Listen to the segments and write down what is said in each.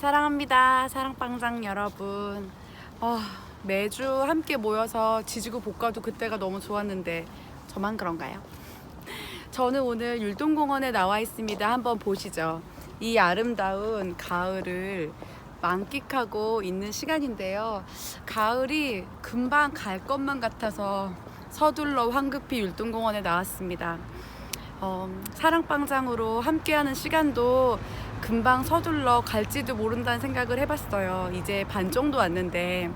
사랑합니다. 사랑빵장 여러분. 매주 함께 모여서 지지고 볶아도 그때가 너무 좋았는데 저만 그런가요? 저는 오늘 율동공원에 나와 있습니다. 한번 보시죠. 이 아름다운 가을을 만끽하고 있는 시간인데요. 가을이 금방 갈 것만 같아서 서둘러 황급히 율동공원에 나왔습니다. 사랑빵장으로 함께하는 시간도 금방 서둘러 갈지도 모른다는 생각을 해봤어요. 이제 반 정도 왔는데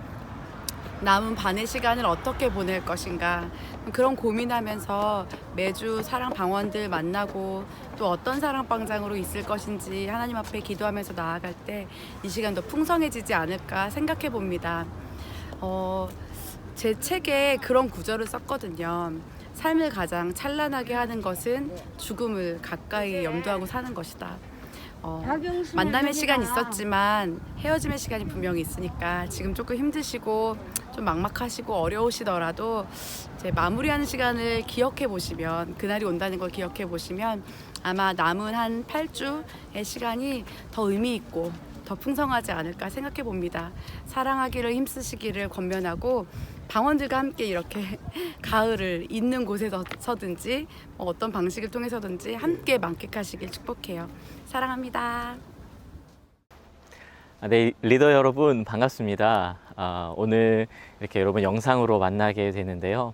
남은 반의 시간을 어떻게 보낼 것인가, 그런 고민하면서 매주 사랑방원들 만나고 또 어떤 사랑빵장으로 있을 것인지 하나님 앞에 기도하면서 나아갈 때 이 시간 더 풍성해지지 않을까 생각해 봅니다. 제 책에 그런 구절을 썼거든요. 삶을 가장 찬란하게 하는 것은 죽음을 가까이 염두하고 사는 것이다. 만남의 시간이 있었지만 헤어짐의 시간이 분명히 있으니까 지금 조금 힘드시고 좀 막막하시고 어려우시더라도 이제 마무리하는 시간을 기억해 보시면, 그날이 온다는 걸 기억해 보시면 아마 남은 한 8주의 시간이 더 의미 있고 더 풍성하지 않을까 생각해 봅니다. 사랑하기를 힘쓰시기를 권면하고, 방원들과 함께 이렇게 가을을 있는 곳에서든지 어떤 방식을 통해서든지 함께 만끽하시길 축복해요. 사랑합니다. 네, 리더 여러분 반갑습니다. 오늘 이렇게 여러분 영상으로 만나게 되는데요.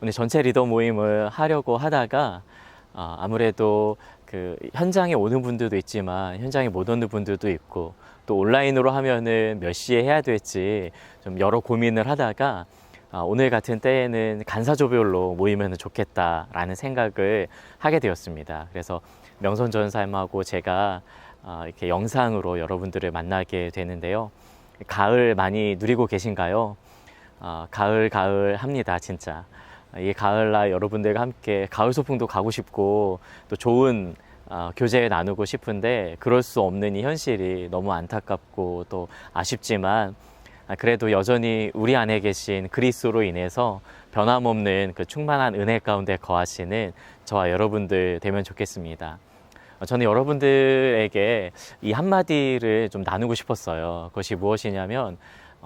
오늘 전체 리더 모임을 하려고 하다가 아무래도 그 현장에 오는 분들도 있지만 현장에 못 오는 분들도 있고, 또 온라인으로 하면은 몇 시에 해야 될지 좀 여러 고민을 하다가 오늘 같은 때에는 간사조별로 모이면 좋겠다라는 생각을 하게 되었습니다. 그래서 명선 전사님하고 제가 이렇게 영상으로 여러분들을 만나게 되는데요. 가을 많이 누리고 계신가요? 가을 합니다, 진짜. 이 가을날 여러분들과 함께 가을 소풍도 가고 싶고 또 좋은 교제 나누고 싶은데 그럴 수 없는 이 현실이 너무 안타깝고 또 아쉽지만, 그래도 여전히 우리 안에 계신 그리스도로 인해서 변함없는 그 충만한 은혜 가운데 거하시는 저와 여러분들 되면 좋겠습니다. 저는 여러분들에게 이 한마디를 좀 나누고 싶었어요. 그것이 무엇이냐면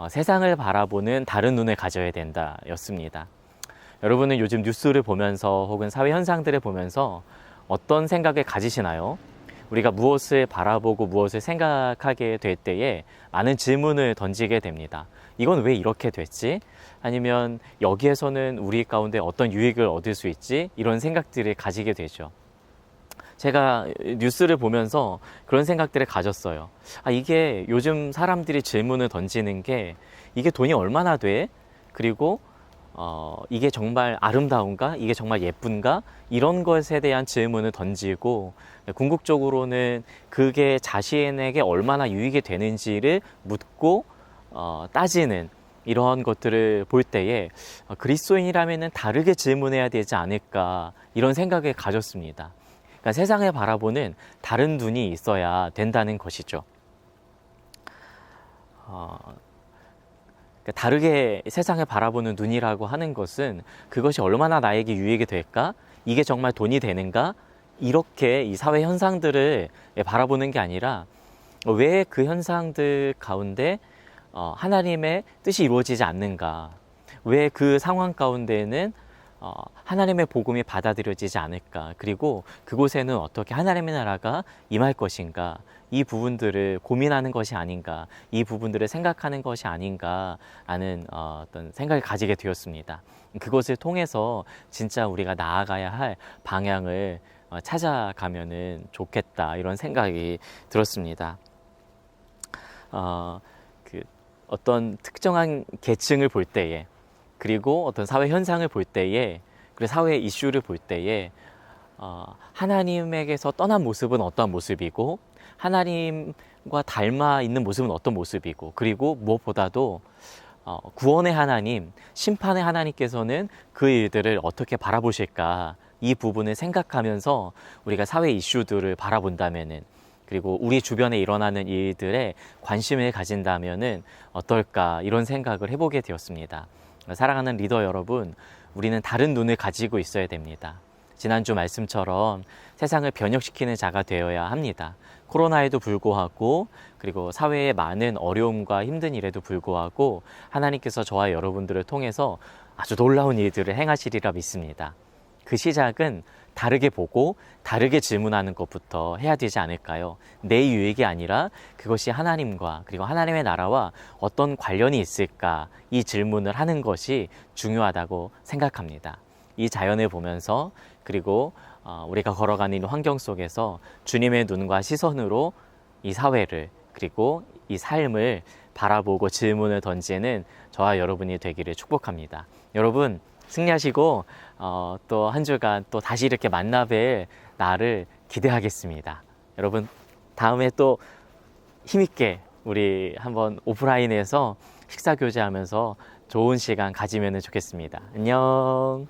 세상을 바라보는 다른 눈을 가져야 된다 였습니다. 여러분은 요즘 뉴스를 보면서 혹은 사회 현상들을 보면서 어떤 생각을 가지시나요? 우리가 무엇을 바라보고 무엇을 생각하게 될 때에 많은 질문을 던지게 됩니다. 이건 왜 이렇게 됐지? 아니면 여기에서는 우리 가운데 어떤 유익을 얻을 수 있지? 이런 생각들을 가지게 되죠. 제가 뉴스를 보면서 그런 생각들을 가졌어요. 이게 요즘 사람들이 질문을 던지는 게 이게 돈이 얼마나 돼? 그리고 이게 정말 아름다운가? 이게 정말 예쁜가? 이런 것에 대한 질문을 던지고, 궁극적으로는 그게 자신에게 얼마나 유익이 되는지를 묻고 따지는 이러한 것들을 볼 때에 그리스도인이라면 다르게 질문해야 되지 않을까, 이런 생각을 가졌습니다. 그러니까 세상을 바라보는 다른 눈이 있어야 된다는 것이죠. 다르게 세상을 바라보는 눈이라고 하는 것은 그것이 얼마나 나에게 유익이 될까? 이게 정말 돈이 되는가? 이렇게 이 사회 현상들을 바라보는 게 아니라 왜 그 현상들 가운데 하나님의 뜻이 이루어지지 않는가? 왜 그 상황 가운데는 하나님의 복음이 받아들여지지 않을까? 그리고 그곳에는 어떻게 하나님의 나라가 임할 것인가? 이 부분들을 고민하는 것이 아닌가, 이 부분들을 생각하는 것이 아닌가라는 어떤 생각을 가지게 되었습니다. 그것을 통해서 진짜 우리가 나아가야 할 방향을 찾아가면은 좋겠다, 이런 생각이 들었습니다. 어떤 특정한 계층을 볼 때에, 그리고 어떤 사회 현상을 볼 때에, 그리고 사회 이슈를 볼 때에 하나님에게서 떠난 모습은 어떠한 모습이고 하나님과 닮아 있는 모습은 어떤 모습이고, 그리고 무엇보다도 구원의 하나님, 심판의 하나님께서는 그 일들을 어떻게 바라보실까, 이 부분을 생각하면서 우리가 사회 이슈들을 바라본다면은, 그리고 우리 주변에 일어나는 일들에 관심을 가진다면은 어떨까, 이런 생각을 해보게 되었습니다. 사랑하는 리더 여러분, 우리는 다른 눈을 가지고 있어야 됩니다. 지난주 말씀처럼 세상을 변혁시키는 자가 되어야 합니다. 코로나에도 불구하고 그리고 사회의 많은 어려움과 힘든 일에도 불구하고 하나님께서 저와 여러분들을 통해서 아주 놀라운 일들을 행하시리라 믿습니다. 그 시작은 다르게 보고 다르게 질문하는 것부터 해야 되지 않을까요? 내 유익이 아니라 그것이 하나님과 그리고 하나님의 나라와 어떤 관련이 있을까 이 질문을 하는 것이 중요하다고 생각합니다. 이 자연을 보면서 그리고 우리가 걸어가는 이 환경 속에서 주님의 눈과 시선으로 이 사회를 그리고 이 삶을 바라보고 질문을 던지는 저와 여러분이 되기를 축복합니다. 여러분 승리하시고 또 한 주간 또 다시 이렇게 만나뵐 날을 기대하겠습니다. 여러분 다음에 또 힘있게 우리 한번 오프라인에서 식사 교제하면서 좋은 시간 가지면 좋겠습니다. 안녕.